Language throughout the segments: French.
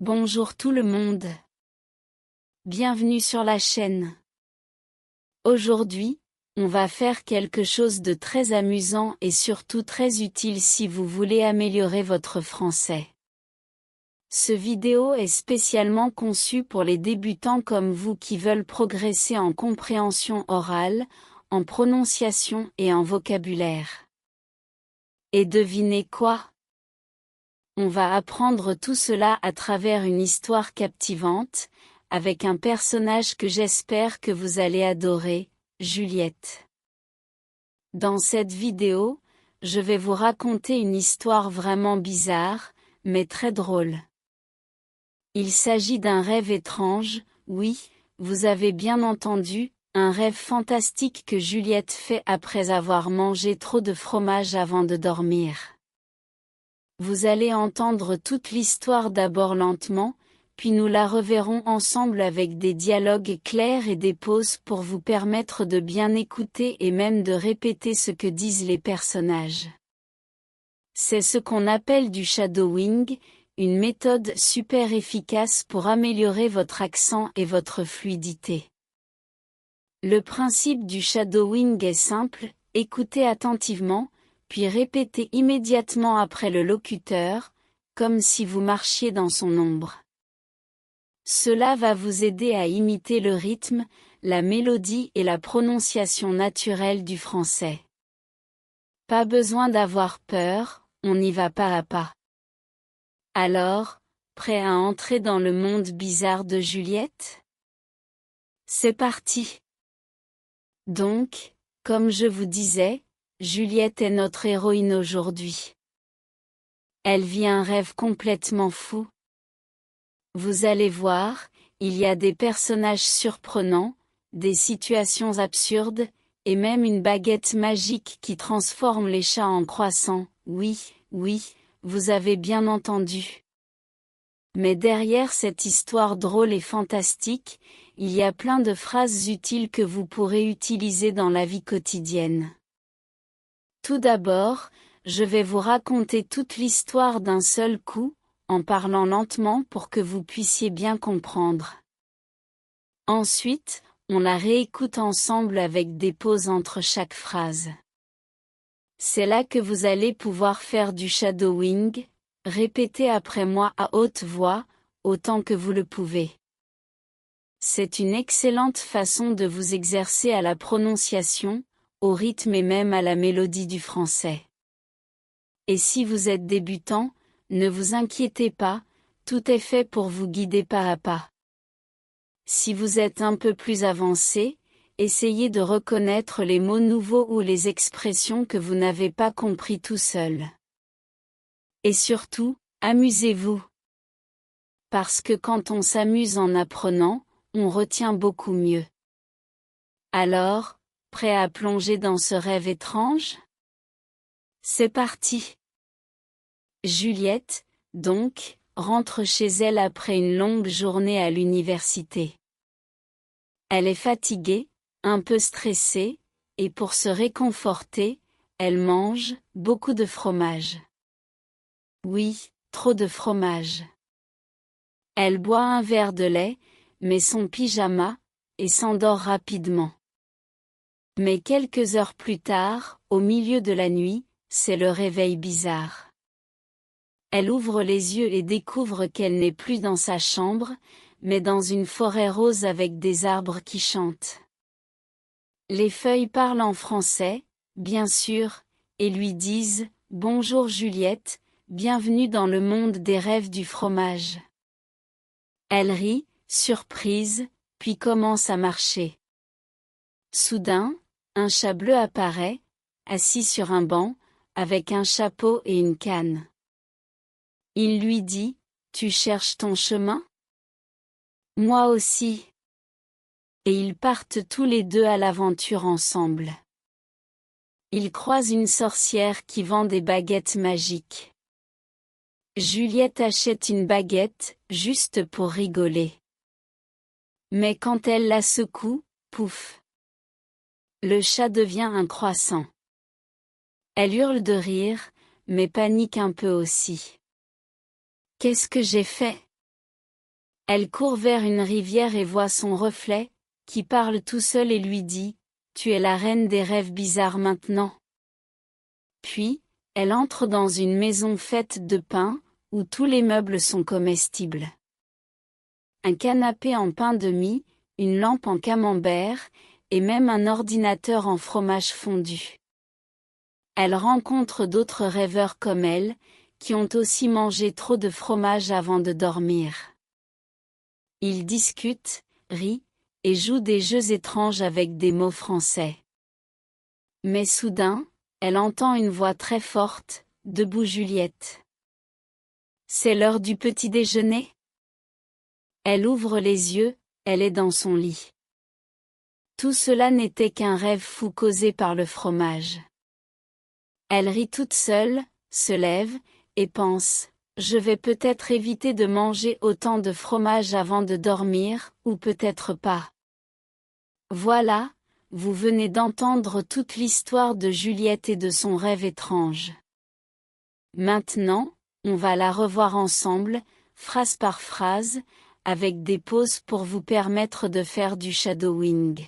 Bonjour tout le monde. Bienvenue sur la chaîne. Aujourd'hui, on va faire quelque chose de très amusant et surtout très utile si vous voulez améliorer votre français. Ce vidéo est spécialement conçu pour les débutants comme vous qui veulent progresser en compréhension orale, en prononciation et en vocabulaire. Et devinez quoi? On va apprendre tout cela à travers une histoire captivante, avec un personnage que j'espère que vous allez adorer, Juliette. Dans cette vidéo, je vais vous raconter une histoire vraiment bizarre, mais très drôle. Il s'agit d'un rêve étrange, oui, vous avez bien entendu, un rêve fantastique que Juliette fait après avoir mangé trop de fromage avant de dormir. Vous allez entendre toute l'histoire d'abord lentement, puis nous la reverrons ensemble avec des dialogues clairs et des pauses pour vous permettre de bien écouter et même de répéter ce que disent les personnages. C'est ce qu'on appelle du shadowing, une méthode super efficace pour améliorer votre accent et votre fluidité. Le principe du shadowing est simple, écoutez attentivement, puis répétez immédiatement après le locuteur, comme si vous marchiez dans son ombre. Cela va vous aider à imiter le rythme, la mélodie et la prononciation naturelle du français. Pas besoin d'avoir peur, on y va pas à pas. Alors, prêt à entrer dans le monde bizarre de Juliette? C'est parti! Donc, comme je vous disais, Juliette est notre héroïne aujourd'hui. Elle vit un rêve complètement fou. Vous allez voir, il y a des personnages surprenants, des situations absurdes, et même une baguette magique qui transforme les chats en croissants. Oui, vous avez bien entendu. Mais derrière cette histoire drôle et fantastique, il y a plein de phrases utiles que vous pourrez utiliser dans la vie quotidienne. Tout d'abord, je vais vous raconter toute l'histoire d'un seul coup, en parlant lentement pour que vous puissiez bien comprendre. Ensuite, on la réécoute ensemble avec des pauses entre chaque phrase. C'est là que vous allez pouvoir faire du shadowing, répétez après moi à haute voix, autant que vous le pouvez. C'est une excellente façon de vous exercer à la prononciation, au rythme et même à la mélodie du français. Et si vous êtes débutant, ne vous inquiétez pas, tout est fait pour vous guider pas à pas. Si vous êtes un peu plus avancé, essayez de reconnaître les mots nouveaux ou les expressions que vous n'avez pas compris tout seul. Et surtout, amusez-vous. Parce que quand on s'amuse en apprenant, on retient beaucoup mieux. Alors, prêt à plonger dans ce rêve étrange? C'est parti! Juliette, donc, rentre chez elle après une longue journée à l'université. Elle est fatiguée, un peu stressée, et pour se réconforter, elle mange beaucoup de fromage. Oui, trop de fromage. Elle boit un verre de lait, met son pyjama, et s'endort rapidement. Mais quelques heures plus tard, au milieu de la nuit, c'est le réveil bizarre. Elle ouvre les yeux et découvre qu'elle n'est plus dans sa chambre, mais dans une forêt rose avec des arbres qui chantent. Les feuilles parlent en français, bien sûr, et lui disent « Bonjour Juliette, bienvenue dans le monde des rêves du fromage ». Elle rit, surprise, puis commence à marcher. Soudain, un chat bleu apparaît, assis sur un banc, avec un chapeau et une canne. Il lui dit « Tu cherches ton chemin ? Moi aussi. » Et ils partent tous les deux à l'aventure ensemble. Ils croisent une sorcière qui vend des baguettes magiques. Juliette achète une baguette, juste pour rigoler. Mais quand elle la secoue, pouf! Le chat devient un croissant. Elle hurle de rire, mais panique un peu aussi. Qu'est-ce que j'ai fait? Elle court vers une rivière et voit son reflet, qui parle tout seul et lui dit « Tu es la reine des rêves bizarres maintenant ». Puis, elle entre dans une maison faite de pain, où tous les meubles sont comestibles. Un canapé en pain de mie, une lampe en camembert, et même un ordinateur en fromage fondu. Elle rencontre d'autres rêveurs comme elle, qui ont aussi mangé trop de fromage avant de dormir. Ils discutent, rient, et jouent des jeux étranges avec des mots français. Mais soudain, elle entend une voix très forte, « Debout Juliette. C'est l'heure du petit déjeuner ?» Elle ouvre les yeux, elle est dans son lit. Tout cela n'était qu'un rêve fou causé par le fromage. Elle rit toute seule, se lève, et pense « Je vais peut-être éviter de manger autant de fromage avant de dormir, ou peut-être pas. » Voilà, vous venez d'entendre toute l'histoire de Juliette et de son rêve étrange. Maintenant, on va la revoir ensemble, phrase par phrase, avec des pauses pour vous permettre de faire du shadowing.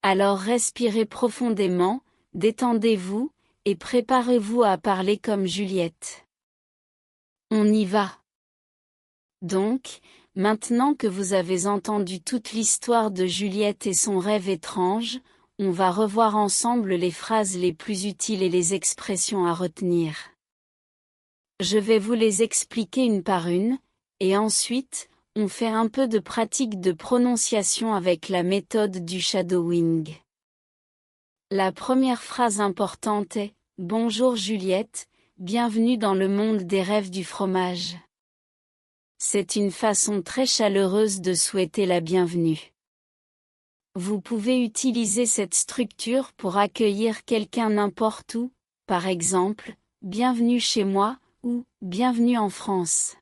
Alors respirez profondément, détendez-vous, et préparez-vous à parler comme Juliette. On y va. Donc, maintenant que vous avez entendu toute l'histoire de Juliette et son rêve étrange, on va revoir ensemble les phrases les plus utiles et les expressions à retenir. Je vais vous les expliquer une par une, et ensuite, on fait un peu de pratique de prononciation avec la méthode du shadowing. La première phrase importante est « Bonjour Juliette, bienvenue dans le monde des rêves du fromage ». C'est une façon très chaleureuse de souhaiter la bienvenue. Vous pouvez utiliser cette structure pour accueillir quelqu'un n'importe où, par exemple, « Bienvenue chez moi » ou « Bienvenue en France ».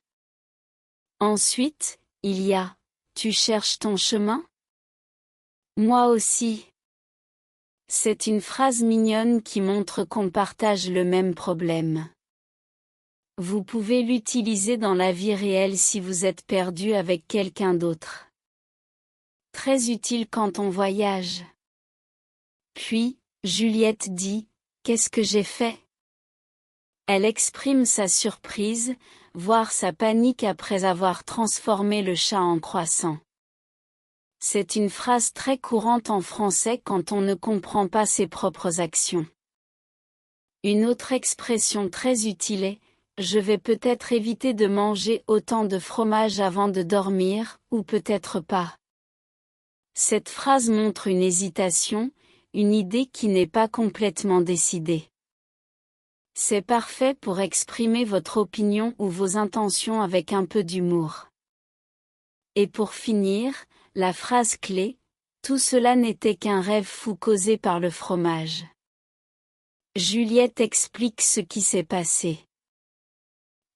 Ensuite, il y a « Tu cherches ton chemin ?» Moi aussi. C'est une phrase mignonne qui montre qu'on partage le même problème. Vous pouvez l'utiliser dans la vie réelle si vous êtes perdu avec quelqu'un d'autre. Très utile quand on voyage. Puis, Juliette dit « Qu'est-ce que j'ai fait ?» Elle exprime sa surprise, voire sa panique après avoir transformé le chat en croissant. C'est une phrase très courante en français quand on ne comprend pas ses propres actions. Une autre expression très utile est « Je vais peut-être éviter de manger autant de fromage avant de dormir, ou peut-être pas ». Cette phrase montre une hésitation, une idée qui n'est pas complètement décidée. C'est parfait pour exprimer votre opinion ou vos intentions avec un peu d'humour. Et pour finir, la phrase clé, « Tout cela n'était qu'un rêve fou causé par le fromage ». Juliette explique ce qui s'est passé.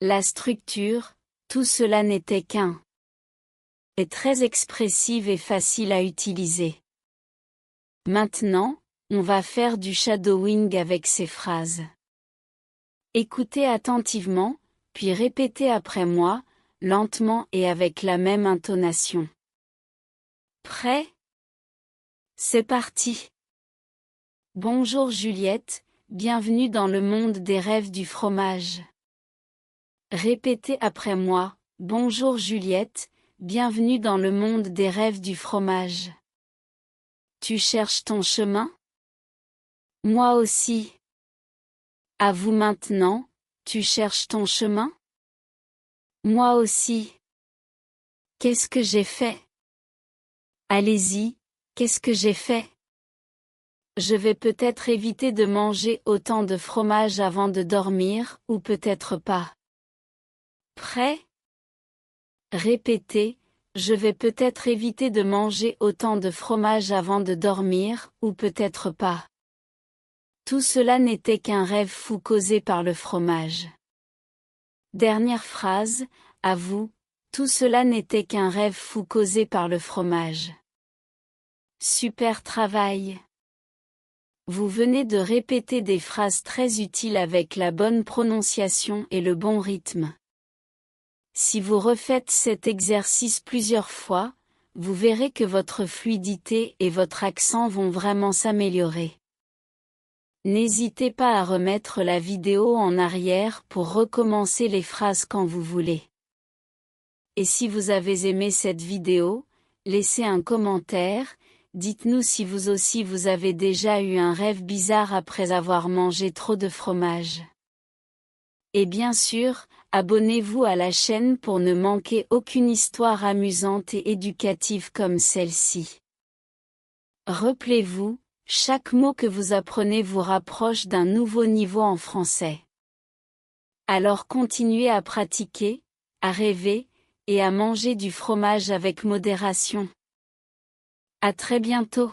La structure, « Tout cela n'était qu'un » est très expressive et facile à utiliser. Maintenant, on va faire du shadowing avec ces phrases. Écoutez attentivement, puis répétez après moi, lentement et avec la même intonation. Prêt? C'est parti. Bonjour Juliette, bienvenue dans le monde des rêves du fromage. Répétez après moi, bonjour Juliette, bienvenue dans le monde des rêves du fromage. Tu cherches ton chemin? Moi aussi. À vous maintenant, tu cherches ton chemin? Moi aussi. Qu'est-ce que j'ai fait? Allez-y, qu'est-ce que j'ai fait? Je vais peut-être éviter de manger autant de fromage avant de dormir, ou peut-être pas. Prêt? Répétez, je vais peut-être éviter de manger autant de fromage avant de dormir, ou peut-être pas. Tout cela n'était qu'un rêve fou causé par le fromage. Dernière phrase, à vous, tout cela n'était qu'un rêve fou causé par le fromage. Super travail! Vous venez de répéter des phrases très utiles avec la bonne prononciation et le bon rythme. Si vous refaites cet exercice plusieurs fois, vous verrez que votre fluidité et votre accent vont vraiment s'améliorer. N'hésitez pas à remettre la vidéo en arrière pour recommencer les phrases quand vous voulez. Et si vous avez aimé cette vidéo, laissez un commentaire, dites-nous si vous aussi vous avez déjà eu un rêve bizarre après avoir mangé trop de fromage. Et bien sûr, abonnez-vous à la chaîne pour ne manquer aucune histoire amusante et éducative comme celle-ci. Rappelez-vous, chaque mot que vous apprenez vous rapproche d'un nouveau niveau en français. Alors continuez à pratiquer, à rêver, et à manger du fromage avec modération. À très bientôt.